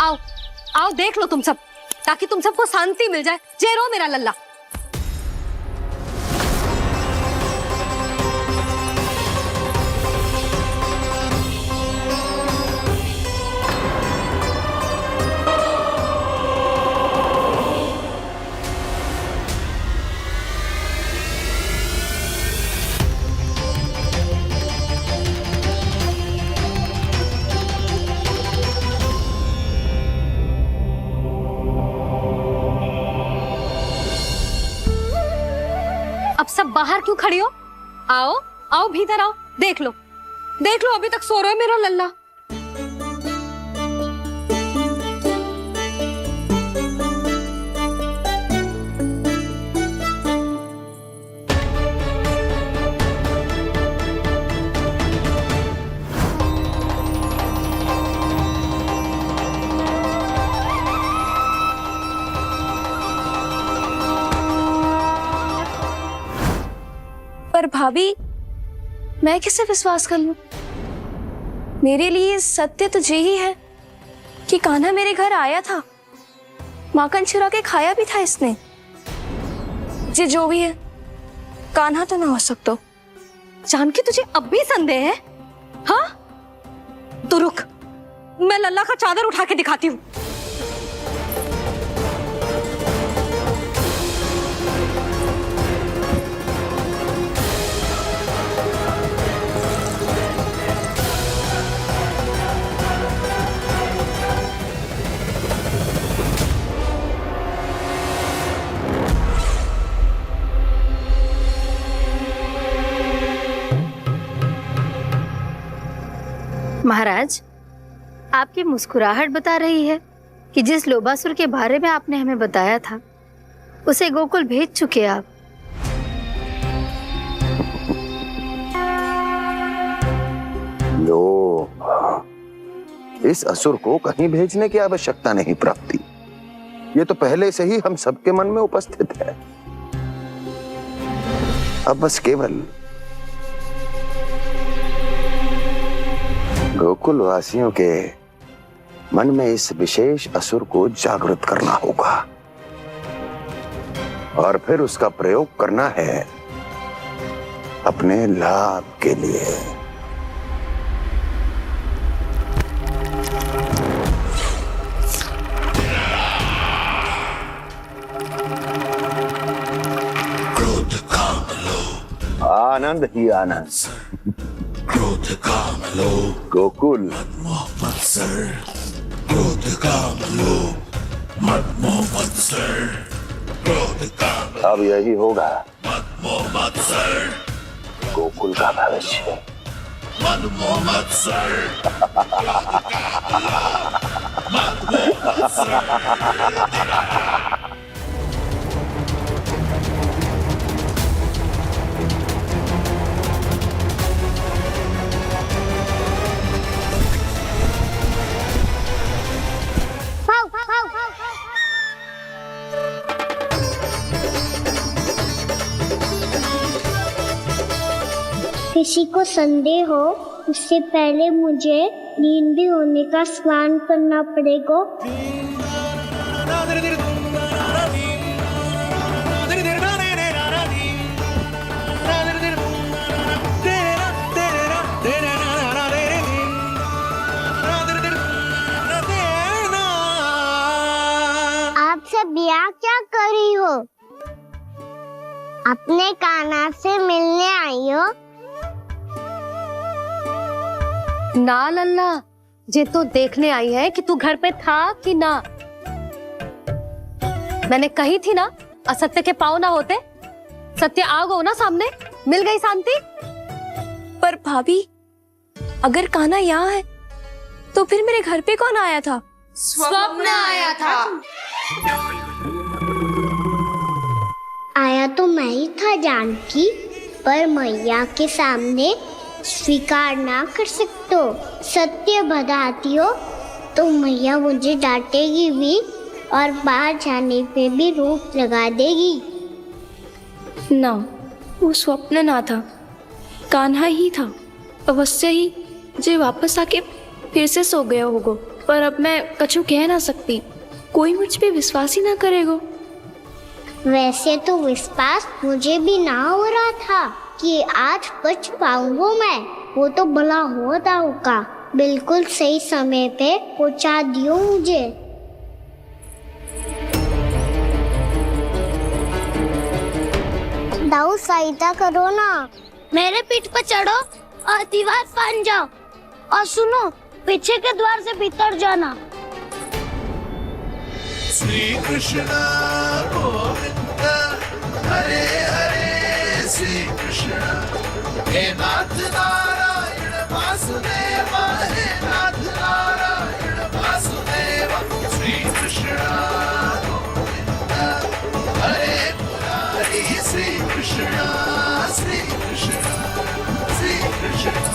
आओ आओ देख लो तुम सब, ताकि तुम सबको शांति मिल जाए। जय रो मेरा लल्ला। अब सब बाहर क्यों खड़ी हो? आओ आओ भीतर आओ, देख लो अभी तक सो रहे हो मेरा लल्ला। पर भाभी, मैं किसे विश्वास कर लूं? मेरे लिए सत्य तो यही है कि कान्हा मेरे घर आया था, माखन चुरा के खाया भी था इसने। ये जो भी है, कान्हा तो ना हो सकता। जानकी तुझे अब भी संदेह है? हाँ तो रुक, मैं लल्ला का चादर उठा के दिखाती हूँ। महाराज, आपकी मुस्कुराहट बता रही है कि जिस लोबासुर के बारे में आपने हमें बताया था उसे गोकुल भेज चुके आप। इस असुर को कहीं भेजने की आवश्यकता नहीं प्राप्ति। ये तो पहले से ही हम सबके मन में उपस्थित है। अब बस केवल गोकुल वासियों के मन में इस विशेष असुर को जागृत करना होगा और फिर उसका प्रयोग करना है अपने लाभ के लिए। क्रोध काम लोभ, आनंद ही आनंद। क्रोध काम लोभ, गोकुल मोह मत्सर। क्रोध काम लोभ, मद मोह मत्सर। क्रोध काम अब यही होगा मद मोह मत्सर। गोकुल का भविष्य। मद मोह मत्सर। मद मोह मत्सर। किसी को संदेह हो उससे पहले मुझे नींद भी होने का स्नान करना पड़ेगा। आप सब यहाँ क्या कर रही हो? अपने कान्हा से मिलने आई हो? ना लल्ला, ये तो देखने आई है कि तू घर पे था कि ना। मैंने कही थी ना, असत्य के पांव ना होते। सत्य आ गो ना सामने, मिल गई शांति। पर भाभी, अगर कान्हा यहाँ है तो फिर मेरे घर पे कौन आया था? स्वप्न आया था। आया तो मैं ही था जानकी, पर मैया के सामने स्वीकार ना कर सकते हो। सत्य बताती हो तो मैया मुझे डांटेगी भी और बाहर जाने पे भी रोक लगा देगी। ना, वो स्वप्न ना था, कान्हा ही था। अवश्य ही जे वापस आके फिर से सो गया होगा। पर अब मैं कछु कह ना सकती, कोई मुझ पे विश्वास ही ना करेगा। वैसे तो विश्वास मुझे भी ना हो रहा था कि आज बच पाऊंगा मैं। वो तो भला होता होगा, बिल्कुल सही समय पे पहुंचा दियो मुझे। दाऊ सहायता करो ना, मेरे पीठ पर चढ़ो और दीवार फान जाओ, और सुनो पीछे के द्वार से भीतर जाना। श्री कृष्ण गोविंद हरे हरे श्री कृष्ण हे नाथ नारायण वासुदेव हे नाथ नारायण वासुदेव श्री कृष्ण गोविंद हरे मुरारी श्री कृष्ण श्री कृष्ण श्री कृष्ण।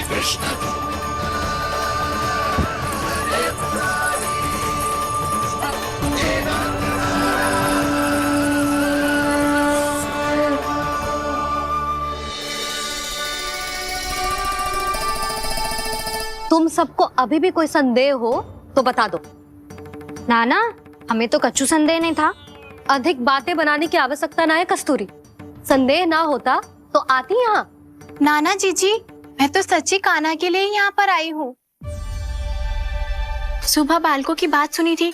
कृष्ण हरे मुरारी हे नाथ तुम सबको अभी भी कोई संदेह हो तो बता दो। नाना, हमें तो कच्चू संदेह नहीं था। अधिक बातें बनाने की आवश्यकता ना है कस्तूरी। संदेह ना होता तो आती यहाँ। नाना जीजी, मैं तो सच्ची कान्हा के लिए यहाँ पर आई हूँ। सुबह बालकों की बात सुनी थी,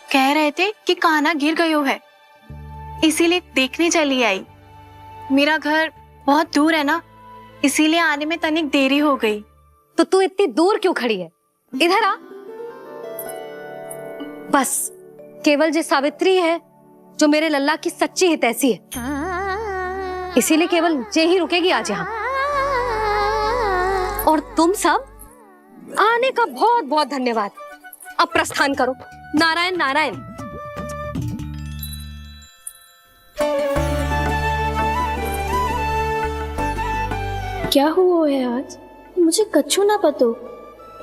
कह रहे थे कि कान्हा गिर गयो है, इसीलिए देखने चली आई। मेरा घर बहुत दूर है ना, इसीलिए आने में तनिक देरी हो गई। तो तू इतनी दूर क्यों खड़ी है? इधर आ। बस केवल जो सावित्री है जो मेरे लल्ला की सच्ची हितैषी है, इसीलिए केवल जे ही रुकेगी आज यहाँ। और तुम सब आने का बहुत बहुत धन्यवाद। अब प्रस्थान करो। नारायण नारायण। क्या हुआ है आज? मुझे कछु ना पतो,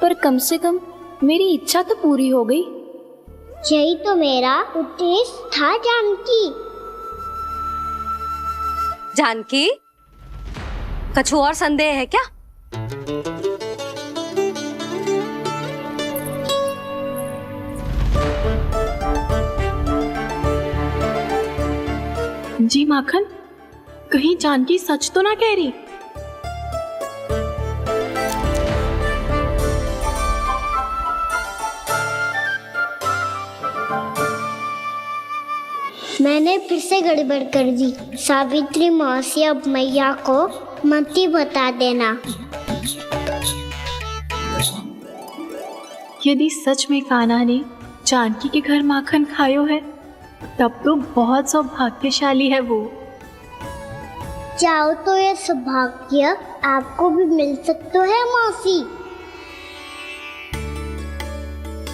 पर कम से कम मेरी इच्छा तो पूरी हो गई। यही तो मेरा उद्देश्य था जानकी। जानकी, कछु और संदेह है क्या? जी माखन, कहीं जानकी सच तो ना कह रही? मैंने फिर से गड़बड़ कर दी। सावित्री मौसी अब मैया को मत ही बता देना। यदि सच में कान्हा ने जानकी के घर माखन खायो है, तब तो बहुत सौभाग्यशाली है वो। चाहो तो ये सौभाग्य आपको भी मिल सकता है मौसी।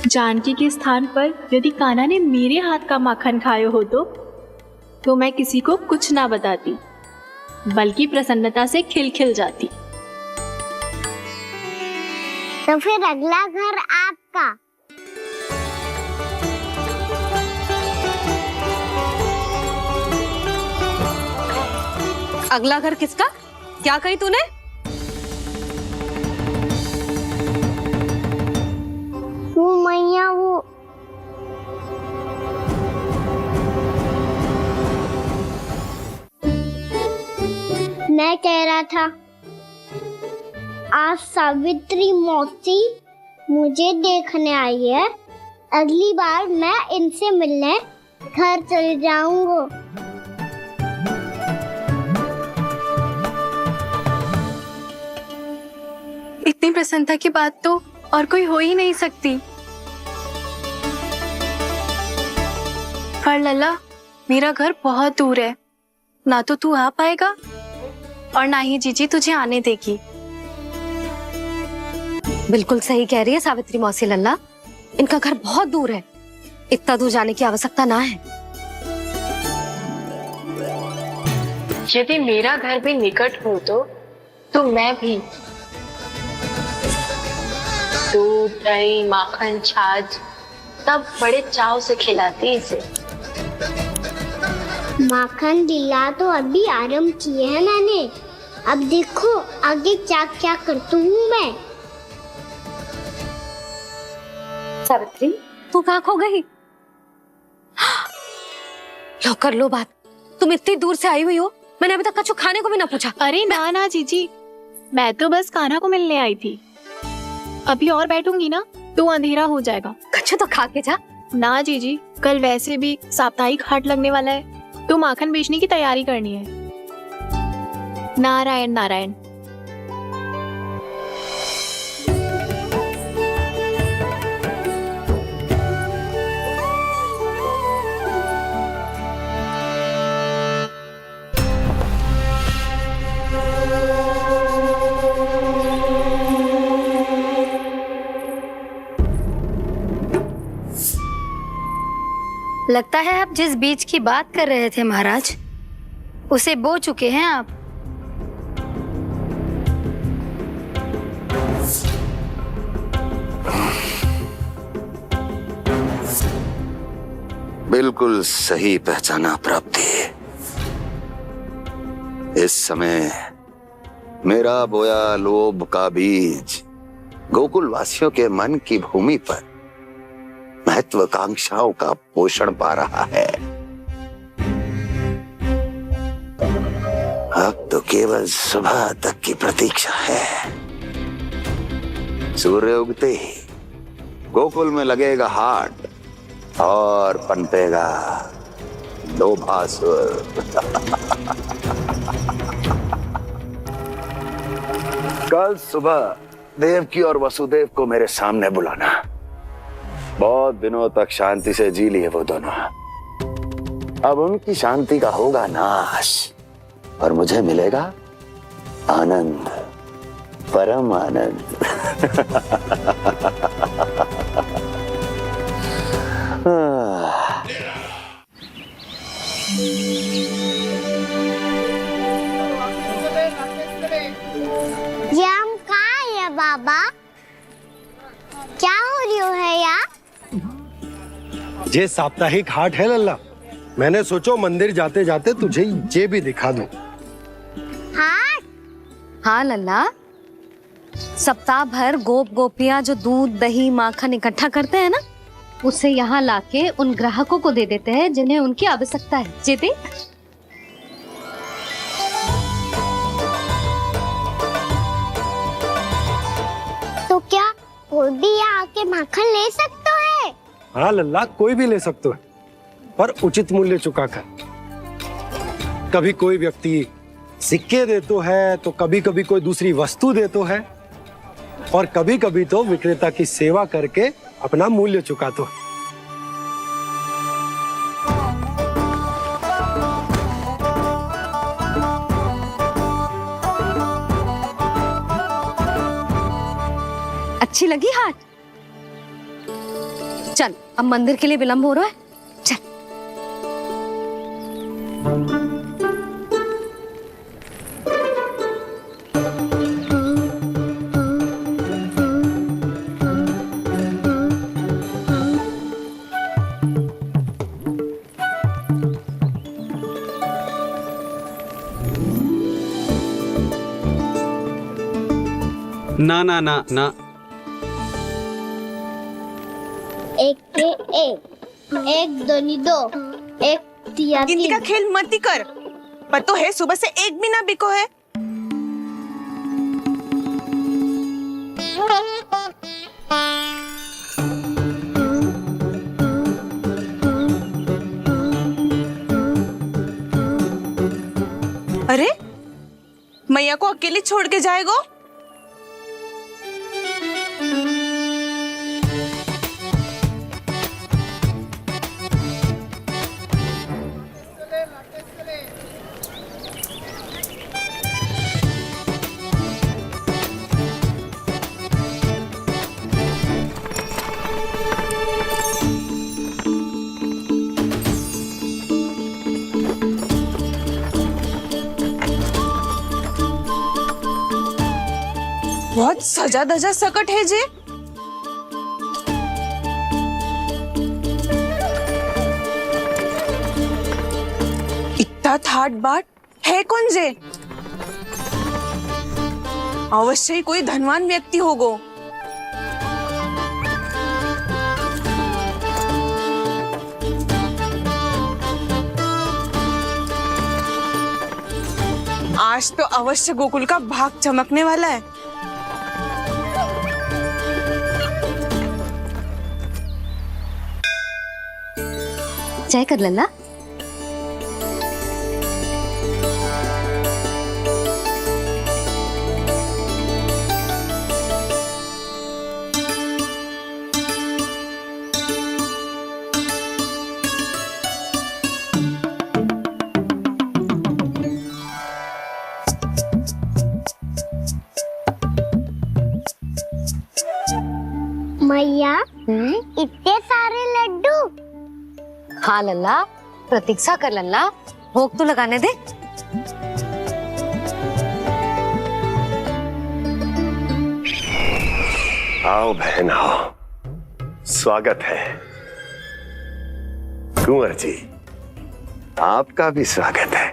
जानकी के स्थान पर यदि कान्हा ने मेरे हाथ का माखन खायो हो तो मैं किसी को कुछ ना बताती, बल्कि प्रसन्नता से खिलखिल जाती। तो फिर अगला घर आपका। अगला घर किसका? क्या कही तूने? वो मैया, वो मैं कह रहा था, आज सावित्री मौसी मुझे देखने आई है। अगली बार मैं इनसे मिलने घर चले जाऊंगा। इतनी प्रसन्नता की बात तो और कोई हो ही नहीं सकती। पर लल्ला, मेरा घर बहुत दूर है, ना तो तू आ पाएगा और ना ही जीजी तुझे आने देगी। बिल्कुल सही कह रही है सावित्री मौसी लल्ला, इनका घर बहुत दूर है, इतना दूर जाने की आवश्यकता ना है। यदि मेरा घर भी निकट हो तो मैं भी दूध, दही, माखन, छाछ कितना बड़े चाव से खिलाती इसे। माखन दिला तो अभी आरंभ किए हैं मैंने, अब देखो आगे क्या क्या करती हूँ मैं। सावित्री, तू कहाँ खो गई? लो कर लो बात, तुम इतनी दूर से आई हुई हो, मैंने अभी तक कछु खाने को भी ना पूछा। अरे ना ना जीजी, मैं तो बस कान्हा को मिलने आई थी। अभी और बैठूंगी ना तो अंधेरा हो जाएगा। कछु तो खा के जा। ना जीजी, कल वैसे भी साप्ताहिक हाट लगने वाला है तो माखन बेचने की तैयारी करनी है। नारायण नारायण। लगता है आप जिस बीज की बात कर रहे थे महाराज, उसे बो चुके हैं आप। बिल्कुल सही पहचाना प्राप्ति। इस समय मेरा बोया लोभ का बीज गोकुल वासियों के मन की भूमि पर महत्वाकांक्षाओं का पोषण पा रहा है। अब तो केवल सुबह तक की प्रतीक्षा है। सूर्य उगते ही गोकुल में लगेगा हाट और पनपेगा लोभासुर। कल सुबह देवकी और वसुदेव को मेरे सामने बुलाना। बहुत दिनों तक शांति से जी लिए वो दोनों, अब उनकी शांति का होगा नाश और मुझे मिलेगा आनंद, परम आनंद। ये हम कहाँ है बाबा? क्या हो रही है यार? ये साप्ताहिक हाट है लल्ला, मैंने सोचो मंदिर जाते जाते तुझे ये भी दिखा दूं। हाट? हाँ लल्ला, सप्ताह भर गोप गोपियां जो दूध दही माखन इकट्ठा करते हैं ना, उसे यहाँ लाके उन ग्राहकों को दे देते हैं जिन्हें उनकी आवश्यकता है। जीती तो क्या कोई भी यहाँ आके माखन ले सकता है? हाँ लल्ला, कोई भी ले सकते हो, पर उचित मूल्य चुकाकर। कभी कोई व्यक्ति सिक्के देतो है तो कभी कभी कोई दूसरी वस्तु देतो है और कभी कभी तो विक्रेता की सेवा करके अपना मूल्य चुकातो है। अच्छी लगी हाट? चल, अब मंदिर के लिए विलंब हो रहा है, चल। ना ना ना ना, एक के एक दोनी दो, एक तिया तीन। इनका खेल मत ही कर, पर तो है सुबह से एक भी ना बिको है। अरे मैया को अकेले छोड़ के जाएगो? बहुत सजा धजा सकट है जे। एवढा थाटबाट है कौन जे? अवश्य ही कोई धनवान व्यक्ति होगो। आज तो अवश्य गोकुल का भाग चमकने वाला है। चाय कर लल्ला। मैया इतने सारे लड्डू। हाँ लल्ला, प्रतीक्षा कर लल्ला, भोग तो लगाने दे। आओ बहन आओ, स्वागत है। कुंवर जी, आपका भी स्वागत है।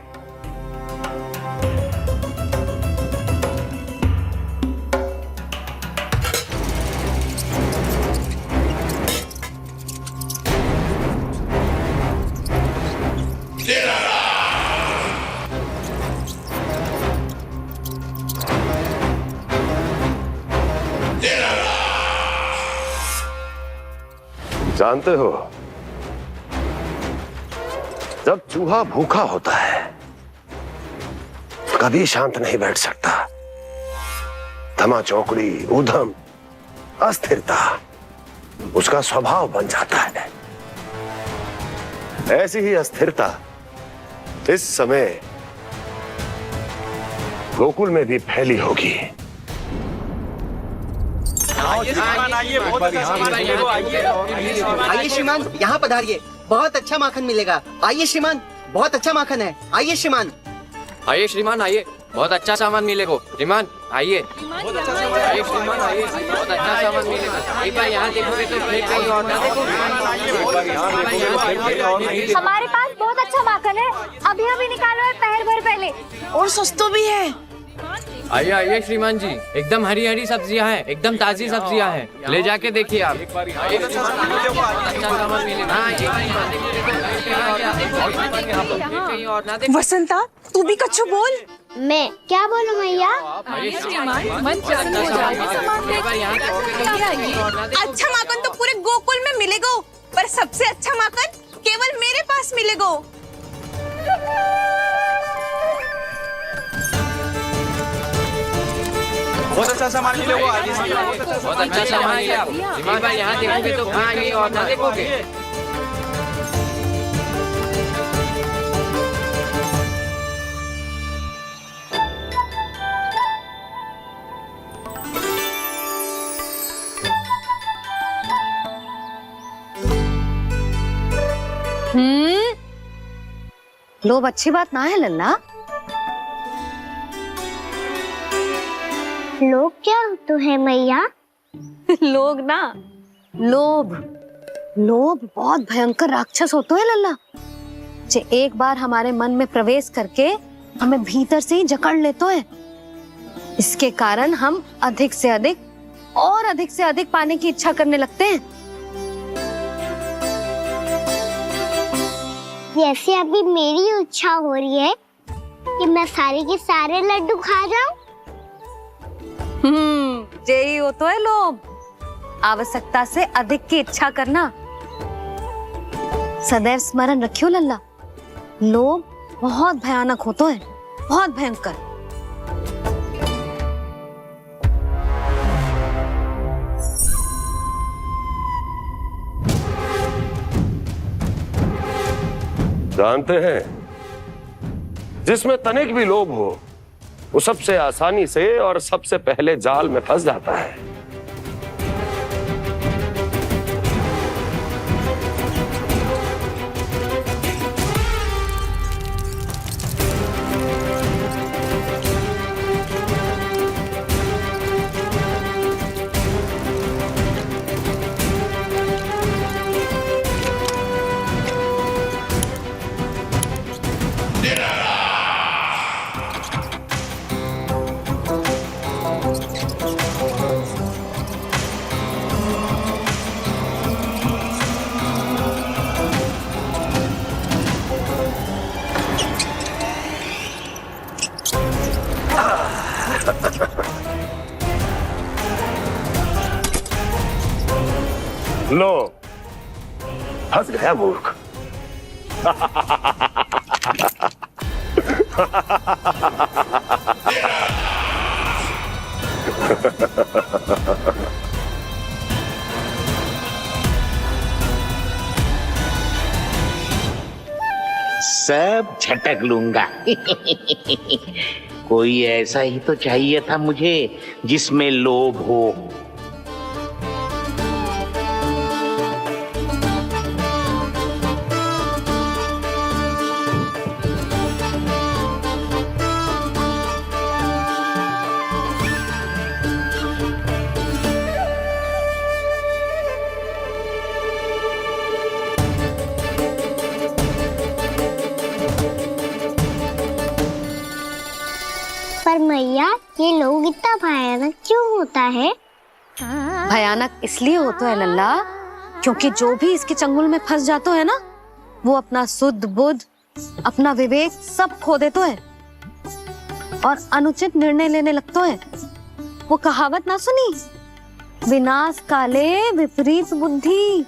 जानते हो, जब चूहा भूखा होता है कभी शांत नहीं बैठ सकता। धमा चौकड़ी, ऊधम, अस्थिरता उसका स्वभाव बन जाता है। ऐसी ही अस्थिरता इस समय गोकुल में भी फैली होगी। आइए श्रीमान, यहाँ पधारिए, बहुत अच्छा माखन मिलेगा। आइए श्रीमान, बहुत अच्छा माखन है। आइए श्रीमान। आइए श्रीमान, आइए, बहुत अच्छा सामान मिलेगा। श्रीमान आइए, आइए श्रीमान, आइए, बहुत अच्छा सामान मिलेगा। एक बार यहाँ देखोगे तो फिर कहीं और ना देखोगे। हमारे पास बहुत अच्छा माखन है, अभी अभी निकालो है, पहर भर पहले, और सस्तो भी है। आइए आइए श्रीमान जी, एकदम हरी हरी सब्जियां हैं, एकदम ताजी सब्जियां हैं, ले जाके देखिए आप। वसंता, तू भी कच्छु बोल। मैं क्या बोलूं मैया? अच्छा माखन तो पूरे गोकुल में मिलेगा, पर सबसे अच्छा माखन केवल मेरे पास मिलेगा। बहुत अच्छा सामान मिलेगा, बहुत अच्छा सामान मिलेगा। एक बार यहाँ देखोगे तो कहीं और ना देखोगे। लोभ अच्छी बात ना है लल्ला। लोग क्या तो है मैया? लोग ना, लोभ। लोभ बहुत भयंकर राक्षस होता है लल्ला, जो एक बार हमारे मन में प्रवेश करके हमें भीतर से ही जकड़ लेते हैं। इसके कारण हम अधिक से अधिक पाने की इच्छा करने लगते हैं। जैसे अभी मेरी इच्छा हो रही है कि मैं सारे के सारे लड्डू खा जाऊं। यही होता है लोभ, आवश्यकता से अधिक की इच्छा करना। सदैव स्मरण रखियो लल्ला, लोभ बहुत भयानक होता है, बहुत भयंकर। जानते हैं, जिसमें तनिक भी लोभ हो वो सबसे आसानी से और सबसे पहले जाल में फंस जाता है। Dinner! लो, फंस गया मूर्ख। सब झटक लूंगा। कोई ऐसा ही तो चाहिए था मुझे जिसमें लोभ हो। पर मैया ये लोग इतना भयानक क्यों होता है? भयानक इसलिए होता है लल्ला, क्योंकि जो भी इसके चंगुल में फंस जाता है ना, वो अपना शुद्ध बुद्ध, अपना विवेक सब खो देता है और अनुचित निर्णय लेने लगता है। वो कहावत ना सुनी, विनाश काले विपरीत बुद्धि।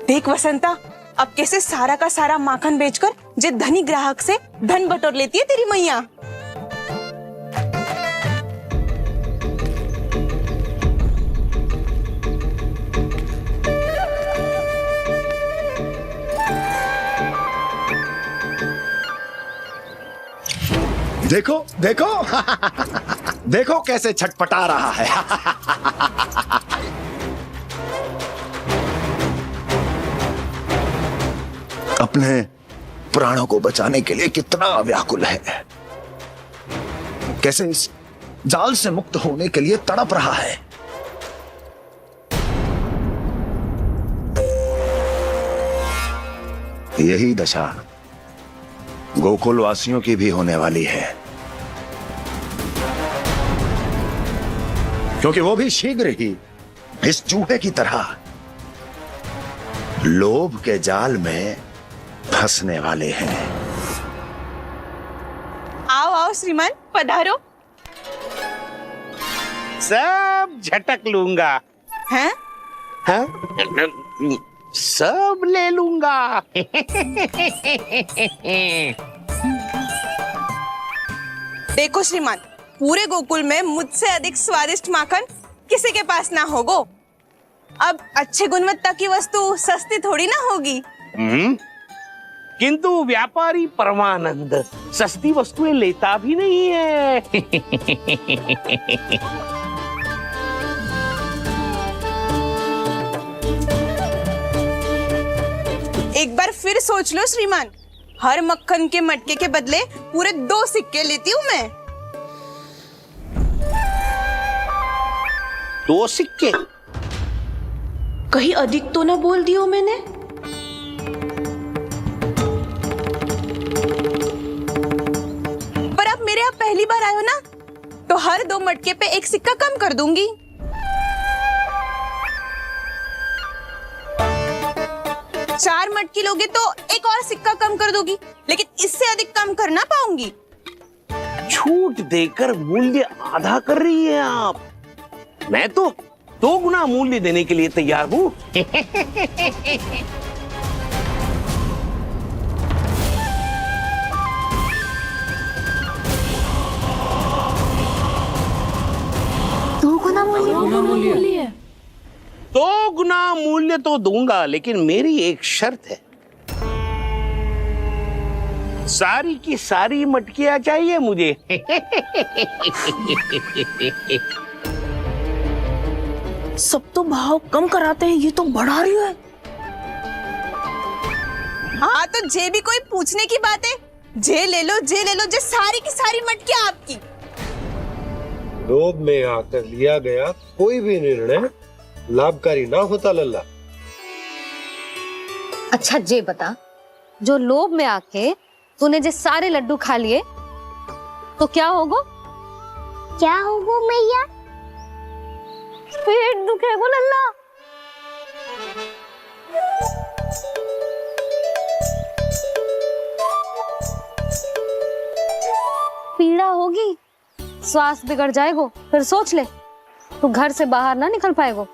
देख वसंता, अब कैसे सारा का सारा माखन बेचकर जे धनी ग्राहक से धन बटोर लेती है तेरी मैया। देखो देखो देखो कैसे छटपटा रहा है। अपने प्राणों को बचाने के लिए कितना व्याकुल है, कैसे इस जाल से मुक्त होने के लिए तड़प रहा है। यही दशा गोकुल वासियों की भी होने वाली है, क्योंकि वो भी शीघ्र ही इस चूहे की तरह लोभ के जाल में फंसने वाले हैं। आओ आओ श्रीमान, पधारो। सब झटक लूंगा। हैं? हाँ? सब ले लूंगा। देखो श्रीमान, पूरे गोकुल में मुझसे अधिक स्वादिष्ट माखन किसी के पास ना होगो। अब अच्छे गुणवत्ता की वस्तु सस्ती थोड़ी ना होगी। किंतु व्यापारी परमानंद सस्ती वस्तुएं लेता भी नहीं है। एक बार फिर सोच लो श्रीमान, हर मक्खन के मटके के बदले पूरे 2 सिक्के लेती हूँ मैं। 2 सिक्के? कहीं अधिक तो ना बोल दियो मैंने? पर आप मेरे यहाँ पहली बार आए हो ना, तो हर 2 मटके पे 1 सिक्का कम कर दूंगी। चार मटकी लोगे तो 1 और सिक्का कम कर दोगी, लेकिन इससे अधिक कम कर ना पाऊंगी। छूट देकर मूल्य आधा कर रही है आप। मैं तो 2 गुना मूल्य देने के लिए तैयार हूँ। मूल्य 2 गुना मूल्य तो दूंगा, लेकिन मेरी एक शर्त है। सारी की सारी मटकियां चाहिए मुझे। सब तो भाव कम कराते हैं, ये तो बढ़ा रही है। हाँ तो जे भी कोई पूछने की बात है, जे ले लो, जे सारी की सारी मटकियां आपकी। लोभ में आकर लिया गया कोई भी निर्णय लाभकारी ना होता लल्ला। अच्छा जे बता, जो लोभ में आके तूने जो सारे लड्डू खा लिए तो क्या होगा? क्या होगा मैया? पेट दुखेगा लल्ला। पीड़ा होगी, स्वास्थ्य बिगड़ जाएगा, फिर सोच ले तू घर से बाहर ना निकल पाएगा।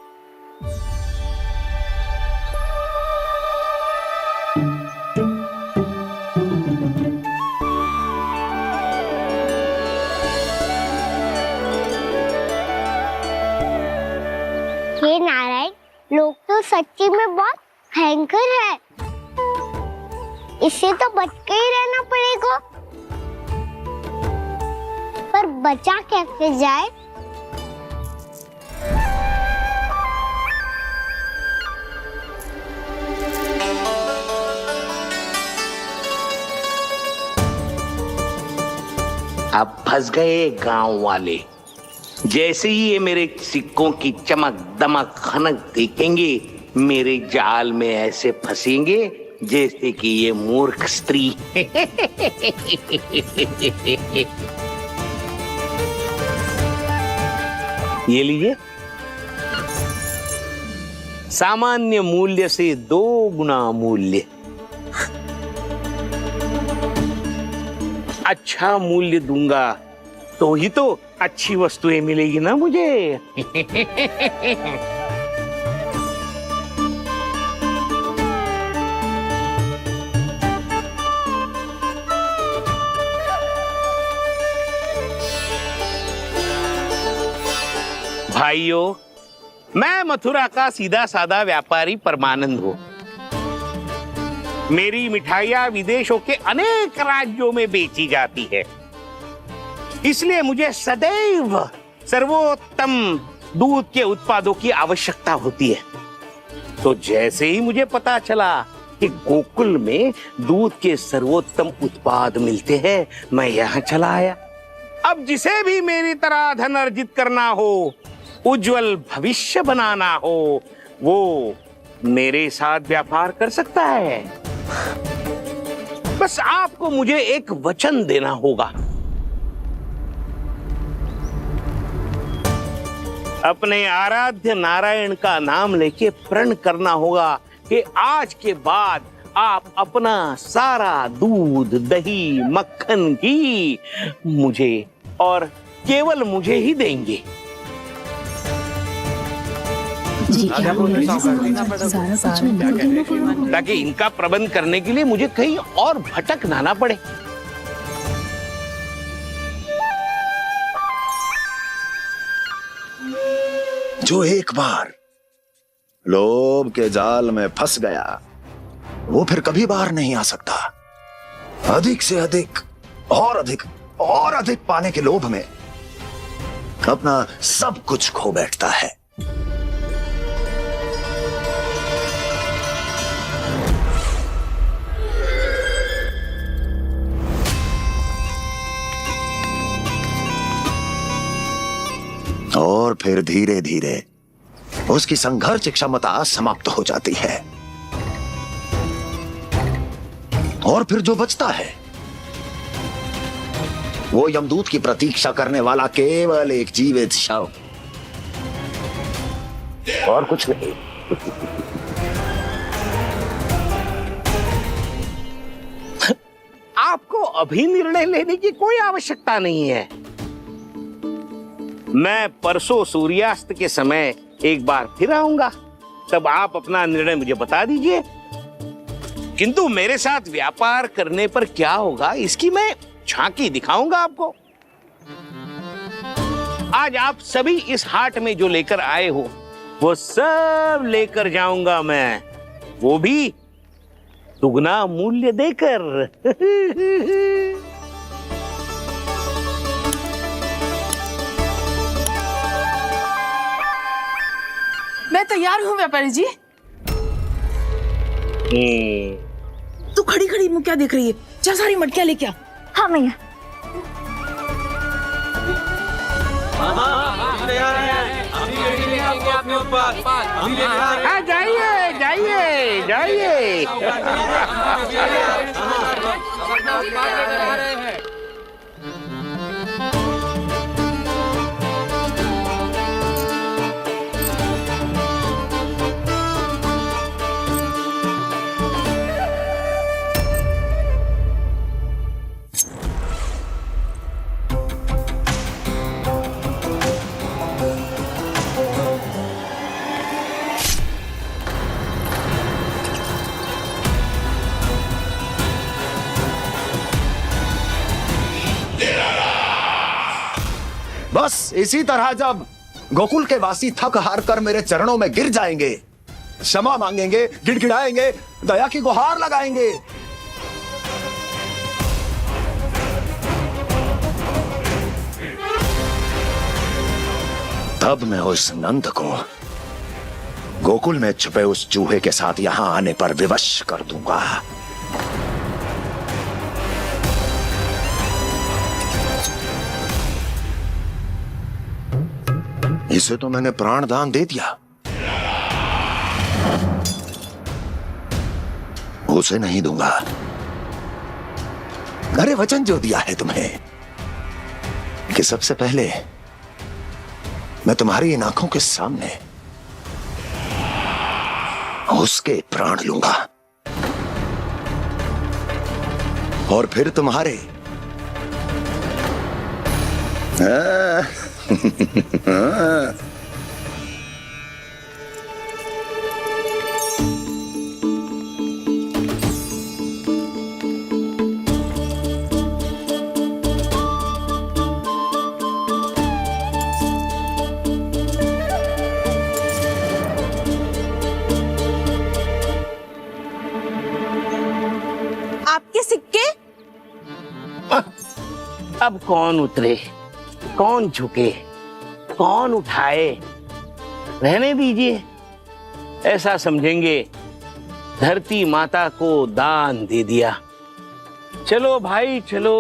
हे नारायण, लोग तो सच्ची में बहुत भयंकर है। इससे तो बच के ही रहना पड़ेगा। पर बचा कैसे जाए? अब फंस गए गांव वाले। जैसे ही ये मेरे सिक्कों की चमक दमक खनक देखेंगे, मेरे जाल में ऐसे फंसेंगे जैसे कि ये मूर्ख स्त्री। ये लीजिए, सामान्य मूल्य से 2 गुना मूल्य। अच्छा मूल्य दूंगा तो ही तो अच्छी वस्तुएं मिलेगी ना मुझे। भाइयों, मैं मथुरा का सीधा साधा व्यापारी परमानंद हूं। मेरी मिठाइयां विदेशों के अनेक राज्यों में बेची जाती है, इसलिए मुझे सदैव सर्वोत्तम दूध के उत्पादों की आवश्यकता होती है। तो जैसे ही मुझे पता चला कि गोकुल में दूध के सर्वोत्तम उत्पाद मिलते हैं, मैं यहाँ चला आया। अब जिसे भी मेरी तरह धन अर्जित करना हो, उज्जवल भविष्य बनाना हो, वो मेरे साथ व्यापार कर सकता है। बस आपको मुझे एक वचन देना होगा। अपने आराध्य नारायण का नाम लेके प्रण करना होगा कि आज के बाद आप अपना सारा दूध, दही, मक्खन, घी मुझे और केवल मुझे ही देंगे। ताकि इनका प्रबंध करने के लिए मुझे कहीं और भटकना ना पड़े। जो एक बार लोभ के जाल में फंस गया, वो फिर कभी बाहर नहीं आ सकता। अधिक से अधिक और अधिक और अधिक पाने के लोभ में अपना सब कुछ खो बैठता है। और फिर धीरे धीरे उसकी संघर्ष क्षमता समाप्त हो जाती है, और फिर जो बचता है वो यमदूत की प्रतीक्षा करने वाला केवल एक जीवित शव, और कुछ नहीं। आपको अभी निर्णय लेने की कोई आवश्यकता नहीं है। मैं परसों सूर्यास्त के समय एक बार फिर आऊंगा, तब आप अपना निर्णय मुझे बता दीजिए। किंतु मेरे साथ व्यापार करने पर क्या होगा, इसकी मैं झांकी दिखाऊंगा आपको। आज आप सभी इस हाट में जो लेकर आए हो, वो सब लेकर जाऊंगा मैं, वो भी दुगना मूल्य देकर। मैं तैयार हूँ व्यापारी जी। तू खड़ी खड़ी मुँह क्या देख रही है? जा सारी मटकियाँ लेके आ। हाँ मैया। हाँ, जाइए जाइए जाइए। बस इसी तरह जब गोकुल के वासी थक हार कर मेरे चरणों में गिर जाएंगे, क्षमा मांगेंगे, गिड़गिड़ाएंगे, दया की गुहार लगाएंगे, तब मैं उस नंद को गोकुल में छुपे उस चूहे के साथ यहां आने पर विवश कर दूंगा। इसे तो मैंने प्राण दान दे दिया, उसे नहीं दूंगा। अरे वचन जो दिया है तुम्हें कि सबसे पहले मैं तुम्हारी इन आंखों के सामने उसके प्राण लूंगा और फिर तुम्हारे। आपके सिक्के? अब कौन उतरे, कौन झुके, कौन उठाए? रहने दीजिए, ऐसा समझेंगे धरती माता को दान दे दिया। चलो भाई चलो।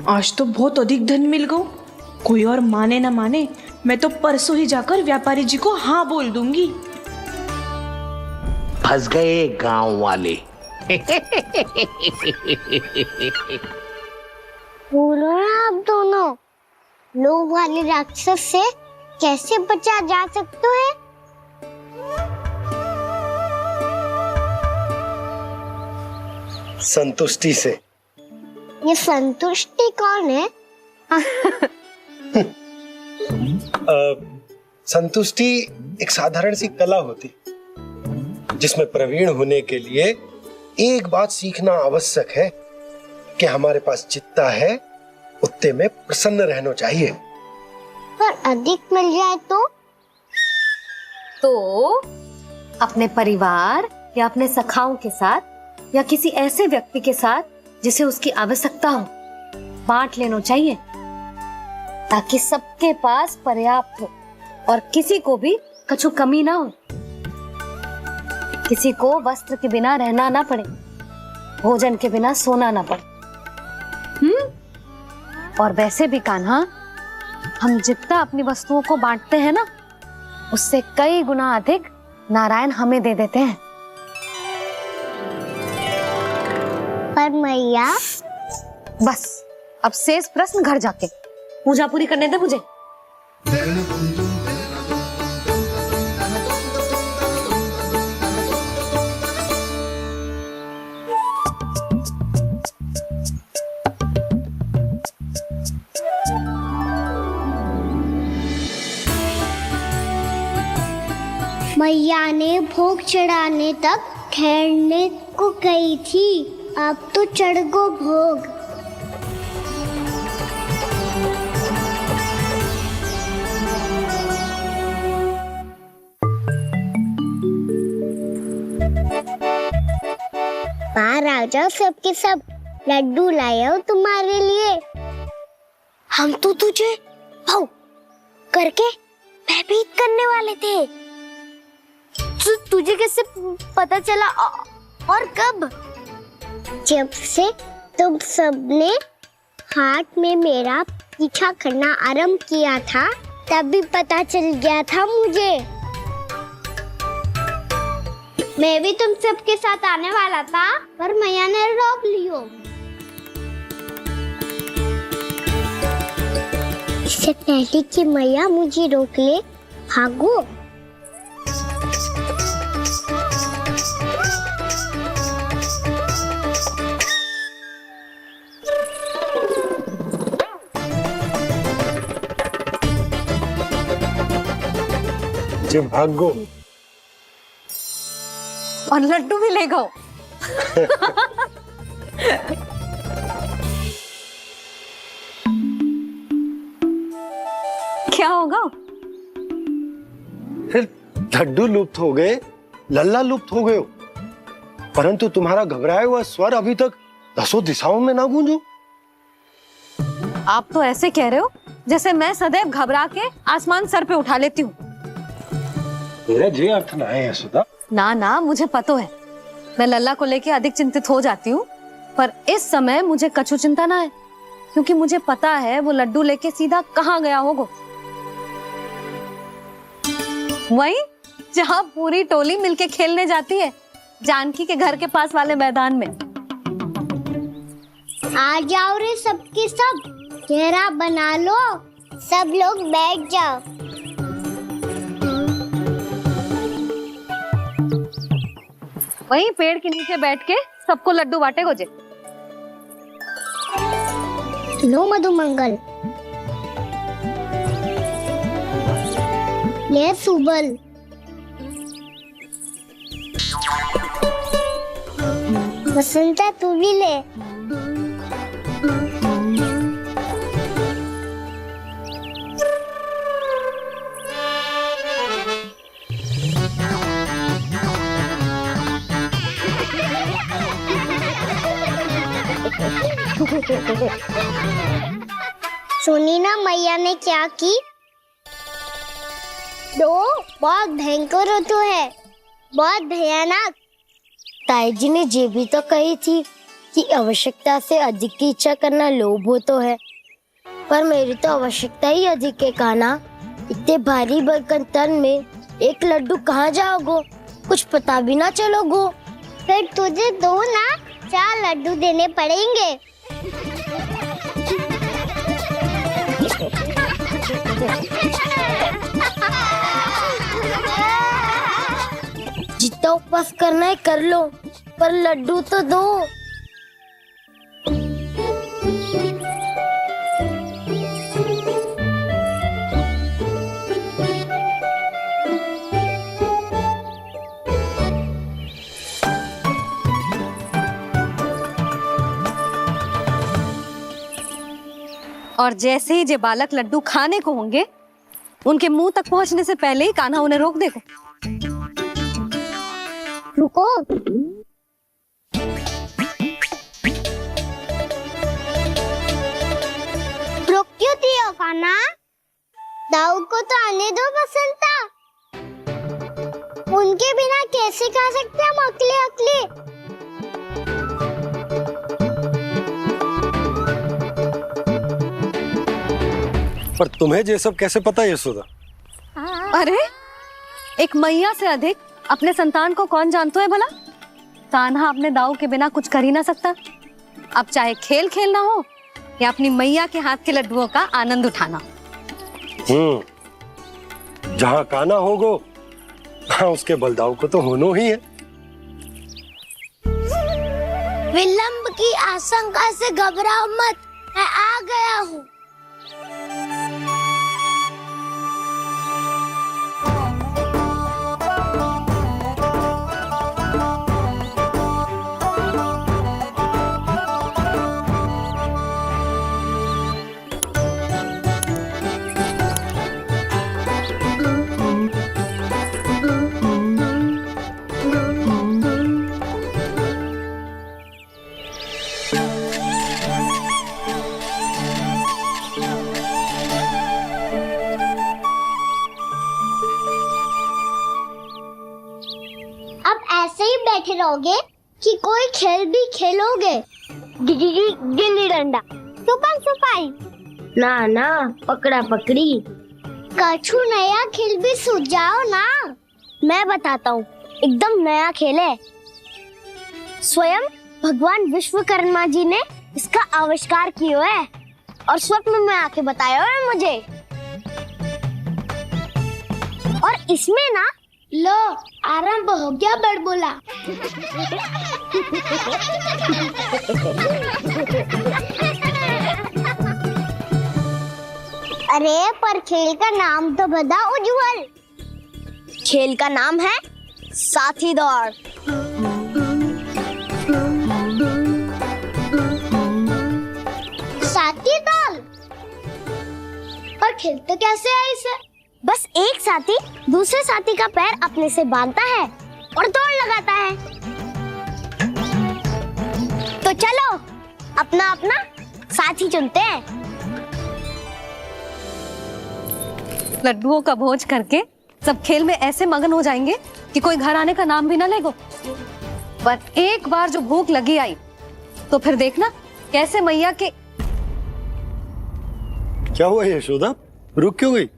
आज तो बहुत अधिक धन मिल गो। कोई और माने ना माने, मैं तो परसों ही जाकर व्यापारी जी को हाँ बोल दूंगी। फंस गए गांव वाले। बोलो ना आप दोनों, लोभ वाले राक्षस से कैसे बचा जा सकता है? संतुष्टि से। ये संतुष्टि कौन है? संतुष्टि एक साधारण सी कला होती जिसमें प्रवीण होने के लिए एक बात सीखना आवश्यक है कि हमारे पास जितना है उतने में प्रसन्न रहना चाहिए। पर अधिक मिल जाए तो अपने परिवार या अपने सखाओं के साथ या किसी ऐसे व्यक्ति के साथ जिसे उसकी आवश्यकता हो बांट लेना चाहिए, ताकि सबके पास पर्याप्त हो और किसी को भी कछु कमी ना हो, किसी को वस्त्र के बिना रहना ना पड़े, भोजन के बिना सोना ना पड़े। और वैसे भी कान्हा, हम जितना अपनी वस्तुओं को बांटते हैं ना, उससे कई गुना अधिक नारायण हमें दे देते हैं। पर मैया, बस अब शेष प्रश्न घर जाके पूजा पूरी करने दे मुझे। मैया ने भोग चढ़ाने तक ठहरने को कही थी, अब तो चढ़ गो भोग। बाहर आ जाओ सबके सब, लड्डू लाया हो तुम्हारे लिए। हम तो तुझे भाव करके भयभीत करने वाले थे। तुझे कैसे पता चला और कब? जब से तुम सबने हाथ में मेरा पीछा करना आरंभ किया था तभी पता चल गया था मुझे। मैं भी तुम सबके साथ आने वाला था पर मैया ने रोक लियो। इससे पहले कि मैया मुझे रोक ले, भागो। जब भागो और लड्डू भी ले गो। क्या होगा? फिर लड्डू लुप्त हो गए, लल्ला लुप्त हो गए हो, परंतु तुम्हारा घबराया हुआ स्वर अभी तक 10 दिशाओं में ना गूंजो। आप तो ऐसे कह रहे हो जैसे मैं सदैव घबरा के आसमान सर पे उठा लेती हूँ। मेरा जे अर्थ ना है यशोदा। ना ना, मुझे पता है मैं लल्ला को लेके अधिक चिंतित हो जाती हूँ, पर इस समय मुझे कछु चिंता ना है क्योंकि मुझे पता है वो लड्डू लेके सीधा कहाँ गया होगा। वही जहाँ पूरी टोली मिलके खेलने जाती है, जानकी के घर के पास वाले मैदान में। आ जाओ रे सबके सब, घेरा बना लो, सब लोग बैठ जाओ। वहीं पेड़ के नीचे बैठ के सबको लड्डू बांटे गोजे। लो मधुमंगल, ले सुबल, बसंता तू भी ले। सुनी ना मैया ने क्या की? दो बहुत भयंकर ऋतु है, बहुत भयानक। ताई जी ने ये भी तो कही थी कि आवश्यकता से अधिक की इच्छा करना लोभ हो तो है, पर मेरी तो आवश्यकता ही अधिक है कान्हा। इतने भारी भरकम तन में एक लड्डू कहाँ जाओगो, कुछ पता भी ना चलोगो। फिर तुझे दो ना 4 लड्डू देने पड़ेंगे। जितना उपवास करना है कर लो, पर लड्डू तो दो। और जैसे ही जे बालक लड्डू खाने को होंगे, उनके मुंह तक पहुंचने से पहले ही कान्हा उन्हें रोक देगा। रुको, रोक क्यों दिया कान्हा? दाऊ को तो आने दो बसंता, उनके बिना कैसे खा सकते हम अकेले अकेले? पर तुम्हें ये सब कैसे पता है यशोदा? अरे एक मैया से अधिक अपने संतान को कौन जानता है भला? कान्हा अपने दाऊ के बिना कुछ कर ही ना सकता। अब चाहे खेल खेलना हो या अपनी मैया के हाथ के लड्डुओं का आनंद उठाना। जहाँ कान्हा होगो हाँ उसके बलदाऊ को तो होनो ही है। विलंब की आशंका से घबराओ मत, मैं आ गया हूँ। रहोगे कि कोई खेल भी खेलोगे? गिल्ली डंडा, छुपन छुपाई, ना ना पकड़ा पकड़ी, कछु नया खेल भी सुझाओ ना। मैं बताता हूँ, एकदम नया खेल है। स्वयं भगवान विश्वकर्मा जी ने इसका आविष्कार किया है और स्वप्न में आके बताया है मुझे। और इसमें ना लो आरंभ हो गया बड़बोला। अरे पर खेल का नाम तो बता उज्जवल। खेल का नाम है साथी दौड़। साथी दौड़? और खेलते कैसे है इसे? बस एक साथी दूसरे साथी का पैर अपने से बांधता है और दौड़ लगाता है। तो चलो अपना अपना साथी चुनते हैं। लड्डुओं का भोज करके सब खेल में ऐसे मगन हो जाएंगे कि कोई घर आने का नाम भी ना लेगो। पर एक बार जो भूख लगी आई तो फिर देखना कैसे मैया के। क्या हुआ यशोदा, रुक क्यों गई?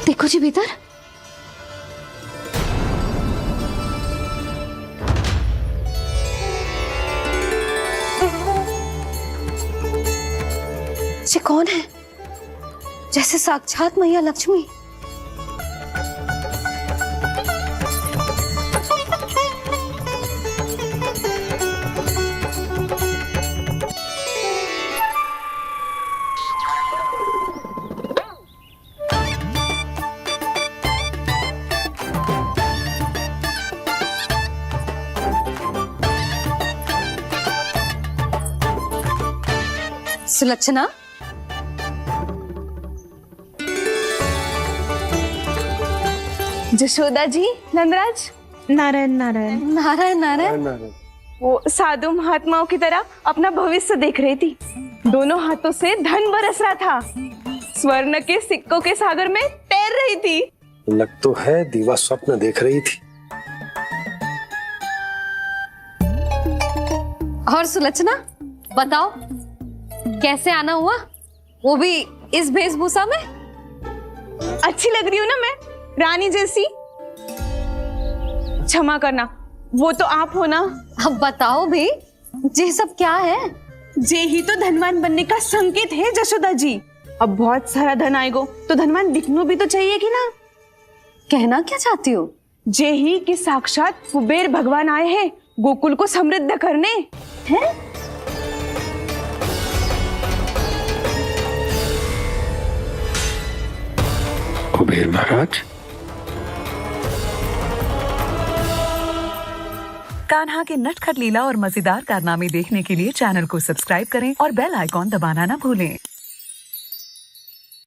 देखो जी भीतर। ये कौन है? जैसे साक्षात मैया लक्ष्मी। सुलक्षणा, जशोदा जी, नंदराज, नारायण नारायण नारायण नारायण। वो साधु महात्माओं की तरह अपना भविष्य देख रही थी। दोनों हाथों से धन बरस रहा था। स्वर्ण के सिक्कों के सागर में तैर रही थी। लग तो है दीवा स्वप्न देख रही थी। और सुलक्षणा बताओ कैसे आना हुआ, वो भी इस वेशभूषा में? अच्छी लग रही हूँ ना मैं, रानी जैसी? क्षमा करना, वो तो आप हो ना। अब बताओ भी ये सब क्या है? जे ही तो धनवान बनने का संकेत है जशोदा जी। अब बहुत सारा धन आएगा तो धनवान दिखना भी तो चाहिए कि ना। कहना क्या चाहती हो? जे ही कि साक्षात कुबेर भगवान आए हैं गोकुल को समृद्ध करने। हैं? कुबेर महाराज? कान्हा के नटखट लीला और मजेदार कारनामे देखने के लिए चैनल को सब्सक्राइब करें और बेल आइकॉन दबाना ना भूलें।